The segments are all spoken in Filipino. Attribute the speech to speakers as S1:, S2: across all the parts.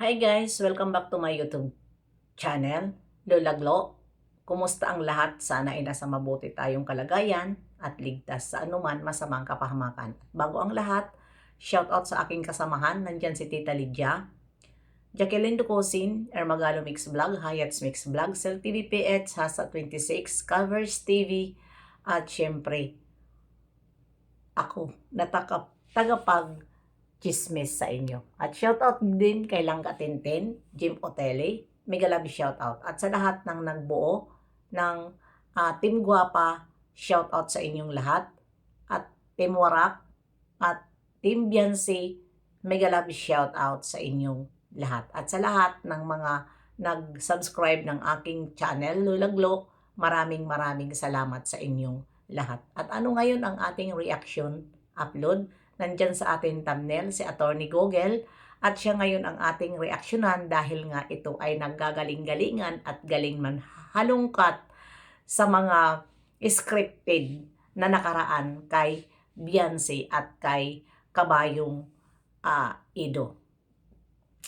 S1: Hi guys! Welcome back to my YouTube channel, Lola Glo. Kumusta ang lahat? Sana ay nasa mabuti tayong kalagayan at ligtas sa anuman masamang kapahamakan. Bago ang lahat, shoutout sa aking kasamahan. Nandyan si Tita Lydia, Jacqueline Ducosin, Ermagalo Mix Vlog, Hayats Mix Vlog, Cell TV PH, Hasa 26, Covers TV, at syempre, ako na tagapag chismis sa inyo. At shoutout din kay Langga Tintin, Jim Otele, mega love shoutout. At sa lahat ng nagbuo ng Team Guapa, shoutout sa inyong lahat. At Team Warak at Team Beyonce, mega love shoutout sa inyong lahat. At sa lahat ng mga nag-subscribe ng aking channel, Lola Glo, maraming salamat sa inyong lahat. At ano ngayon ang ating reaction upload? Nandyan sa ating thumbnail si Attorney Google at siya ngayon ang ating reaksyonan dahil nga ito ay naggagaling-galingan at galing man halungkat sa mga scripted na nakaraan kay Beyonce at kay Kabayong Ido.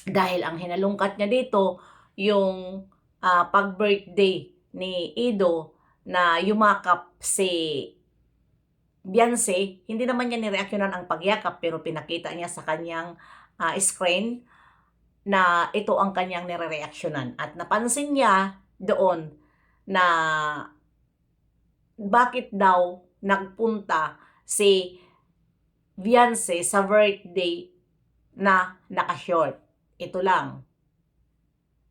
S1: Dahil ang hinalungkat niya dito yung pag-birthday ni Ido na yumakap si Beyonce, hindi naman niya nireaksyonan ang pagyakap pero pinakita niya sa kanyang screen na ito ang kanyang nireaksyonan. At napansin niya doon na bakit daw nagpunta si Beyonce sa birthday na naka-short. Ito lang.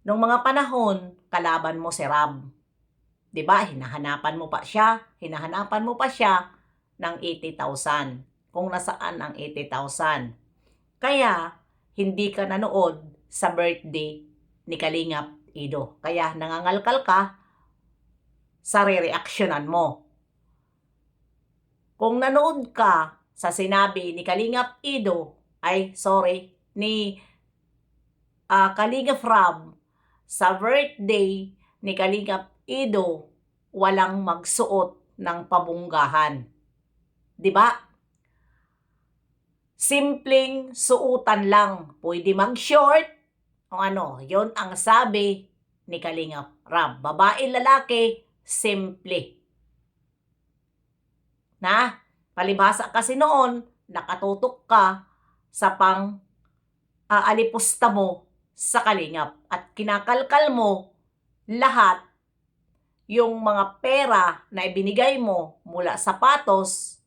S1: Nung mga panahon, kalaban mo si Rob. 'Di ba? Hinahanapan mo pa siya ng 80,000. Kung nasaan ang 80,000. Kaya, hindi ka nanood sa birthday ni Kalingap Ido. Kaya, nangangalkal ka sa re-reactionan mo. Kung nanood ka sa sinabi ni Kalingap Ido, ni Kalingap Rob, sa birthday ni Kalingap Ido, walang magsuot ng pabunggahan. 'Di ba? Simpleng suutan lang. Pwede mag-short o ano, 'yon ang sabi ni Kalingap Rob. Babae, lalaki, simple. Na, palibhasa kasi noon, nakatutok ka sa alipusta mo sa Kalingap at kinakalkal mo lahat yung mga pera na ibinigay mo mula sapatos,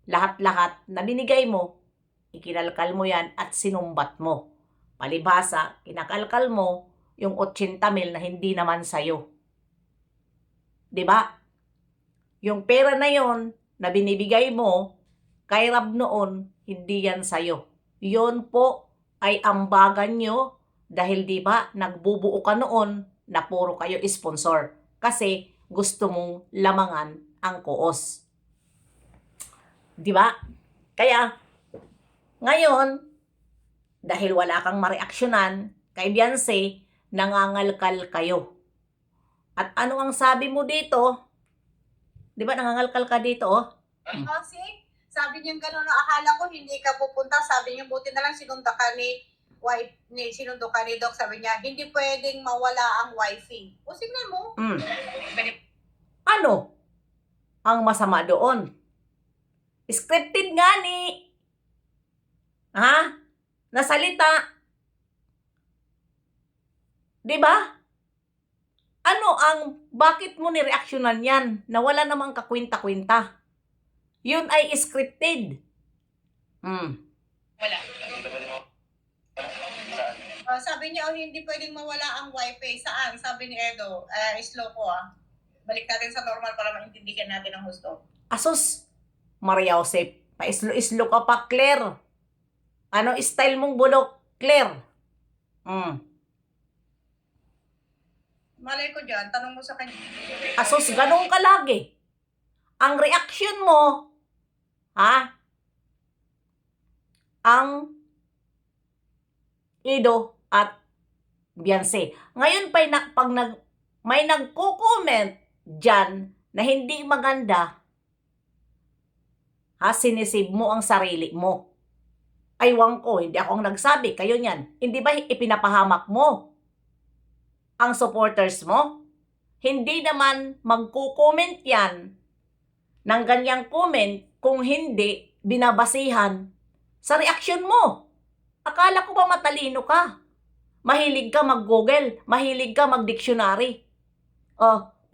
S1: lahat-lahat na binigay mo, ikinalkal mo yan at sinumbat mo. Palibhasa, kinakalkal mo yung 80,000 na hindi naman sa'yo. 'Di ba? Yung pera na yon na binibigay mo kay Rob noon, hindi yan sa'yo. Yon po ay ambagan nyo dahil 'di ba nagbubuo ka noon na puro kayo sponsor kasi gusto mong lamangan ang koos. 'Di ba? Kaya, ngayon, dahil wala kang mareaksyonan kay Beyonce, nangangalkal kayo. At ano ang sabi mo dito? 'Di ba nangangalkal ka dito?
S2: Kasi, sabi niya gano'n, akala ko hindi ka pupunta. Sabi niya, buti na lang sinundo ka ni Doc. Sabi niya, hindi pwedeng mawala ang wifi. O, tingnan mo.
S1: Ano ang masama doon? Scripted nga ni. Nasalita. 'Di ba? Ano bakit mo nireaksyonan yan na wala namang kakwenta-kwenta? Yun ay scripted.
S2: Wala. Sabi niya, hindi pwedeng mawala ang wifi. Saan? Sabi ni Edo, slow ko Balik natin sa normal para maintindihan natin ang gusto.
S1: Asus, Maria Jose, paislo-islo ka pa, Claire. Ano style mong bulok, Claire?
S2: Malay ko dyan, tanong mo sa kanya.
S1: Asus, ganun ka lagi. Ang reaction mo, ang Ido at Beyonce. Ngayon may nagko-comment dyan na hindi maganda, sinisib mo ang sarili mo. Aywan ko, hindi ako ang nagsabi, kayo niyan. Hindi ba ipinapahamak mo ang supporters mo? Hindi naman magko-comment yan ng ganyang comment kung hindi binabasihan sa reaksyon mo. Akala ko ba matalino ka? Mahilig ka mag-Google, mahilig ka mag-dictionary.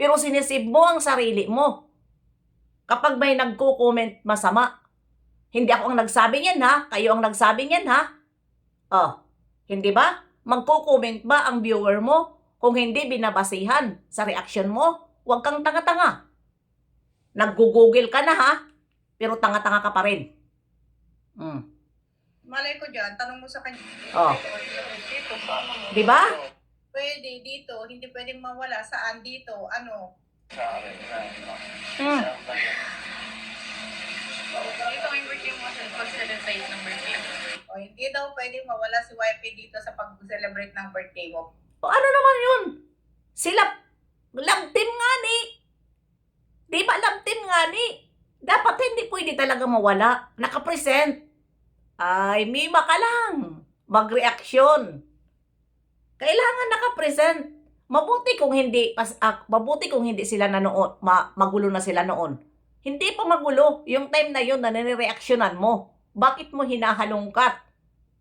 S1: Pero sinisib mo ang sarili mo. Kapag may nagko-comment masama, hindi ako ang nagsabi niyan ha, kayo ang nagsabi niyan ha. Hindi ba? Magko-comment ba ang viewer mo kung hindi binabasihan sa reaksyon mo? Huwag kang tanga-tanga. Nag-google ka na ha, pero tanga-tanga ka pa rin.
S2: Malay ko dyan, tanong mo sa kanya.
S3: Dito, sa ano mo?
S1: Di ba?
S2: Pwede dito, hindi pwedeng mawala. Saan dito? Ano?
S3: Sa akin,
S1: Mm.
S4: Dito ang birthday mo sa pag-celebrate ng birthday mo.
S2: O hindi daw pwedeng mawala si wifey dito sa pag-celebrate ng birthday mo.
S1: O ano naman yun? Sila, love team nga ni. Di ba love team nga ni? Dapat hindi pwede talaga mawala. Nakapresent. Ay, mima ka lang. Mag-reaction. Kailangan nakapresent. Mabuti kung hindi sila nanoon, magulo na sila noon. Hindi pa magulo yung time na yun na nire-reactionan mo. Bakit mo hinahalongkat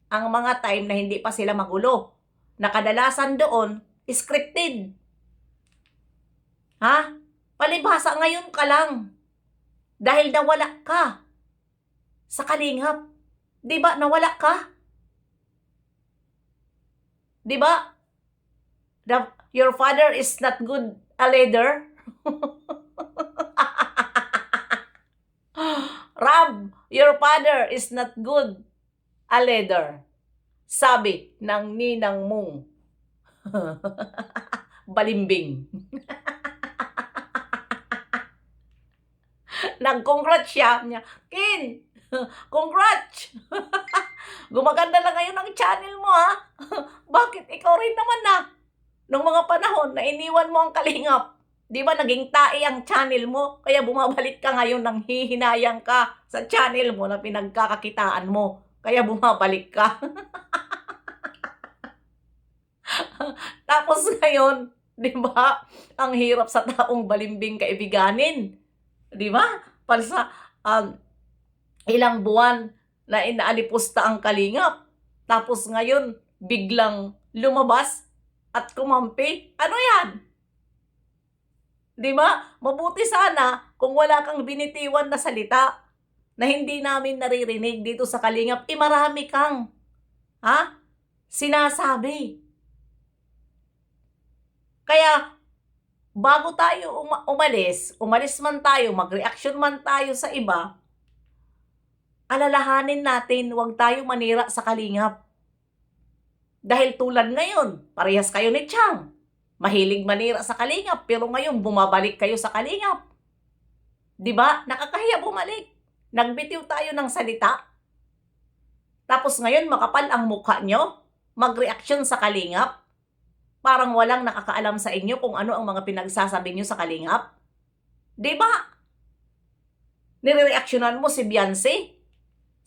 S1: ang mga time na hindi pa sila magulo? Nakadalasan doon, scripted. Ha? Palibhasa ngayon ka lang. Dahil nawala ka sa kalingap. Di ba nawala ka? Di ba? Your father is not good a leader. Rob, your father is not good a leader. Sabi ng ninang mong balimbing. Nag-congrats siya niya. Kin, congrats! Gumaganda na ngayon ang channel mo ha. Bakit? Ikaw rin naman na. Nung mga panahon na iniwan mo ang kalingap, di ba naging tae ang channel mo? Kaya bumabalik ka ngayon nang hihinayang ka sa channel mo na pinagkakakitaan mo. Kaya bumabalik ka. Tapos ngayon, di ba, ang hirap sa taong balimbing kaibiganin. Di ba? Para sa ilang buwan na inaalipusta ang kalingap. Tapos ngayon, biglang lumabas at kumampi. Ano yan? Di ba? Mabuti sana kung wala kang binitiwan na salita na hindi namin naririnig dito sa kalingap. Marami kang sinasabi. Kaya, bago tayo umalis man tayo, mag-reaction man tayo sa iba, alalahanin natin, huwag tayo manira sa kalingap. Dahil tulad ngayon, parehas kayo ni Chang. Mahilig manira sa kalingap, pero ngayon bumabalik kayo sa kalingap. Di ba? Nakakahiya bumalik. Nagbitiw tayo ng salita. Tapos ngayon makapal ang mukha nyo, mag-reaction sa kalingap. Parang walang nakakaalam sa inyo kung ano ang mga pinagsasabi nyo sa kalingap. Di ba? Nire-reactionan mo si Beyonce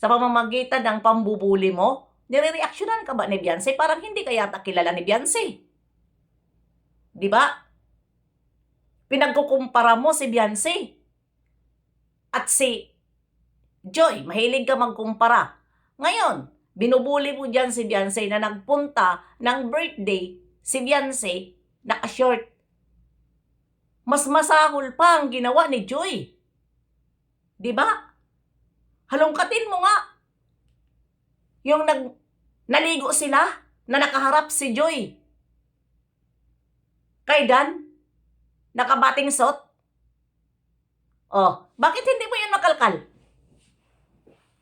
S1: sa pamamagitan ng pambubuli mo. Nire-reactionan ka ba ni Beyonce? Parang hindi ka yata kilala ni Beyonce. Di ba? Pinagkukumpara mo si Beyonce at si Joy. Mahilig ka magkumpara. Ngayon, binubuli mo dyan si Beyonce na nagpunta ng birthday si Beyonce naka-short. Mas masahol pa ang ginawa ni Joy. Di ba? Halongkatin mo nga. Yung naligo sila na nakaharap si Joy. Kay Dan, nakabating suit. Bakit hindi mo yan makalkal?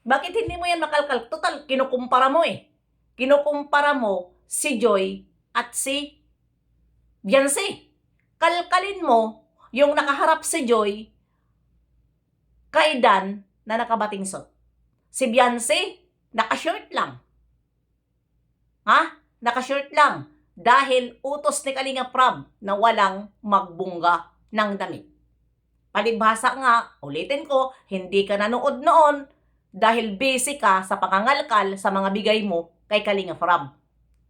S1: Bakit hindi mo yan makalkal? Total, kinukumpara mo eh. Kinukumpara mo si Joy at si Beyonce. Kalkalin mo yung nakaharap si Joy kay Dan na nakabating suit. Si Beyonce, naka-shirt lang. Naka-shirt lang. Dahil utos ni Kalinga Prab na walang magbungga ng damit. Palibhasa nga, ulitin ko, hindi ka nanood noon dahil busy ka sa pangangalkal sa mga bigay mo kay Kalingap Rab.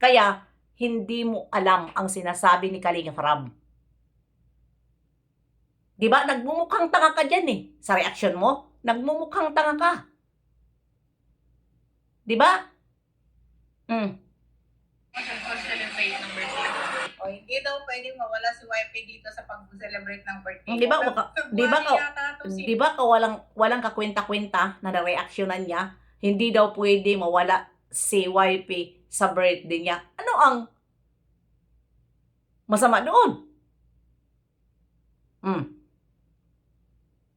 S1: Kaya, hindi mo alam ang sinasabi ni Kalingap Rab. Di ba? Nagmumukhang tanga ka dyan eh. Sa reaksyon mo, nagmumukhang tanga ka. Di ba?
S4: Pag-celebrate ng birthday.
S2: O, hindi daw pwedeng mawala si wifey dito sa pag-celebrate ng birthday.
S1: Di ba? Di ba?
S2: Di
S1: Di ba walang kakwenta-kwenta na nareaksyonan niya? Hindi daw pwede mawala si YP sa birthday niya. Ano ang masama doon?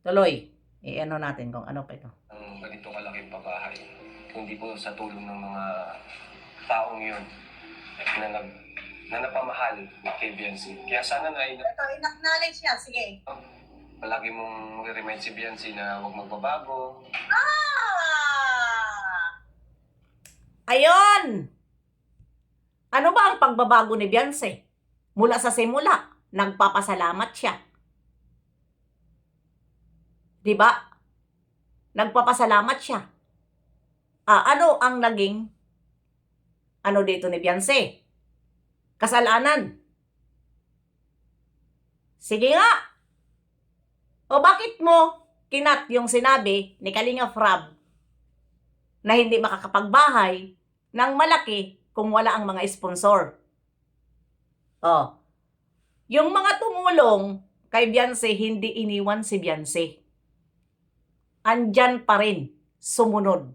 S1: Tuloy. I-ano natin kung ano pa ito.
S5: Ang ganito kalaking pabahay, kundi po sa tulong ng mga taong yun na napamahal kay Biancy. Kaya sana na
S2: Ito, in-acknowledge niya. Sige.
S5: palagi mong re-remind si Biancy na huwag magbabago.
S1: Ayon! Ano ba ang pagbabago ni Beyonce? Mula sa simula, nagpapasalamat siya. Di ba? Nagpapasalamat siya. Ano ang naging dito ni Beyonce? Kasalanan. Sige nga. O bakit mo kinat yung sinabi ni Kalingap Rab na hindi makakapagbahay ng malaki kung wala ang mga sponsor? Yung mga tumulong kay Beyonce, hindi iniwan si Beyonce. Andyan pa rin, sumunod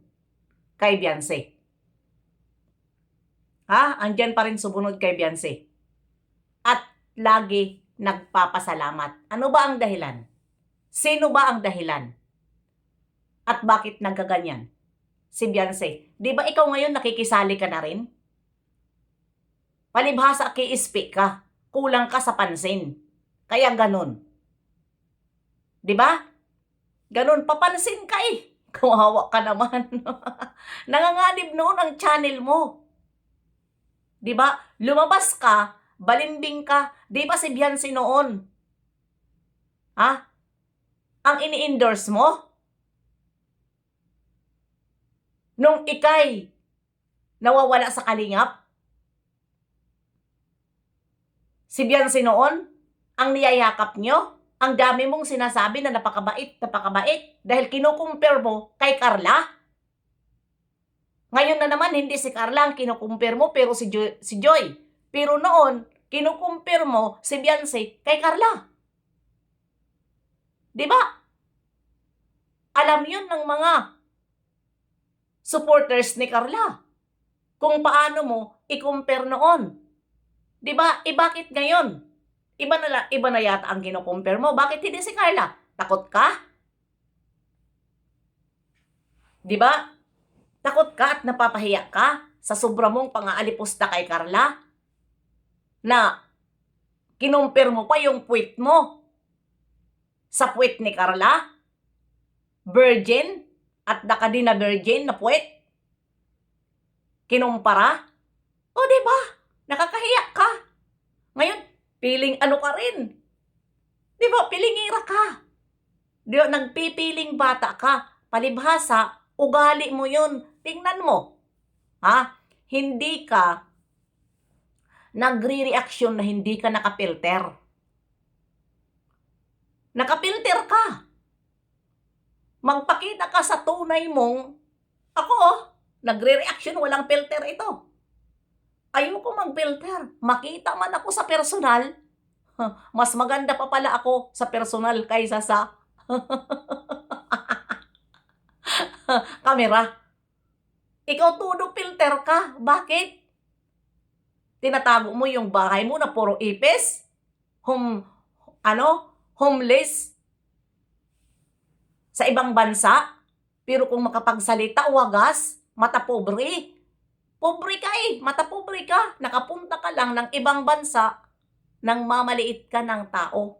S1: kay Beyonce. Andyan pa rin sumunod kay Beyonce. At lagi nagpapasalamat. Ano ba ang dahilan? Sino ba ang dahilan? At bakit nagkaganyan? Si Beyonce. Di ba ikaw ngayon nakikisali ka na rin? Palibhasa ki-speak ka. Kulang ka sa pansin. Kaya ganun. Di ba? Ganun, papansin ka eh. Kawawa ka naman. Nanganganib noon ang channel mo. Di ba? Lumabas ka, balimbing ka. Di ba si Beyonce noon? Ang ini-endorse mo? Nung ikay nawawala sa kalingap? Si Beyonce noon, ang niyayakap nyo? Ang dami mong sinasabi na napakabait dahil kinukumpir mo kay Carla. Ngayon na naman, hindi si Carla ang kinukumpir mo, pero si Joy. Pero noon, kinukumpir mo si Beyonce kay Carla. Di ba? Alam yun ng mga supporters ni Carla kung paano mo i-compare noon. Di ba? Bakit ngayon? Iba na yata ang kinukumpir mo. Bakit hindi si Carla? Takot ka? Di ba? Takot ka at napapahiya ka sa sobra mong pang-aalipusta kay Carla na kinumpir mo pa yung puwit mo sa puwit ni Carla? Virgin at di na virgin na puwit? Kinumpara? O diba? Nakakahiya ka. Ngayon, piling ka rin. Diba? Pilingira ka. Diba? Nagpipiling bata ka. Palibhasa, ugali mo yun. Tingnan mo. Hindi ka nagre-reaction na hindi ka nakapilter. Nakapilter ka. Magpakita ka sa tunay mong, ako nagre-reaction, walang filter ito. Ayoko mag-filter. Makita man ako sa personal, mas maganda pa pala ako sa personal kaysa sa kamera. Ikaw todo filter ka. Bakit? Tinatago mo yung bahay mo na puro ipis? Homeless? Sa ibang bansa? Pero kung makapagsalita, wagas, mata pobre. Pobre ka mata pobre ka. Nakapunta ka lang ng ibang bansa nang mamaliit ka ng tao.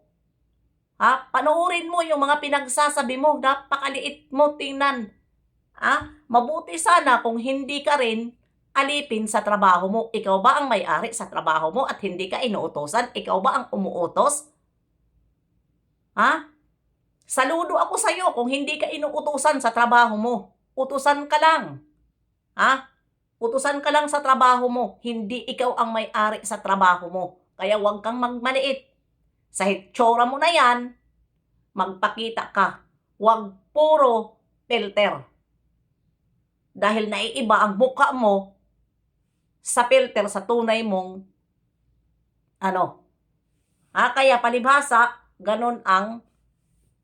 S1: Panoorin mo yung mga pinagsasabi mo. Napakaliit mo, tingnan. Mabuti sana kung hindi ka rin alipin sa trabaho mo. Ikaw ba ang may-ari sa trabaho mo at hindi ka inuutosan? Ikaw ba ang umuutos? Saludo ako sa'yo kung hindi ka inuutosan sa trabaho mo. utusan ka lang. Ha? Utusan ka lang sa trabaho mo. Hindi ikaw ang may-ari sa trabaho mo. Kaya huwag kang magmaliit. Sa hitsura mo na yan, magpakita ka. Huwag puro filter. Dahil naiiba ang mukha mo sa filter sa tunay mong kaya palibhasa, ganun ang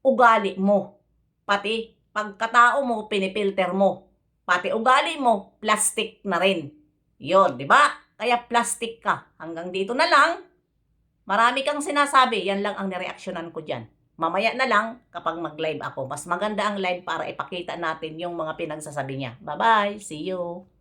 S1: ugali mo. Pati pagkatao mo, pinipilter mo. Pati ugali mo, plastic na rin. Yun, di ba? Kaya plastic ka. Hanggang dito na lang. Marami kang sinasabi. Yan lang ang nireaksyonan ko dyan. Mamaya na lang kapag mag-live ako. Mas maganda ang live para ipakita natin yung mga pinagsasabi niya. Bye-bye. See you.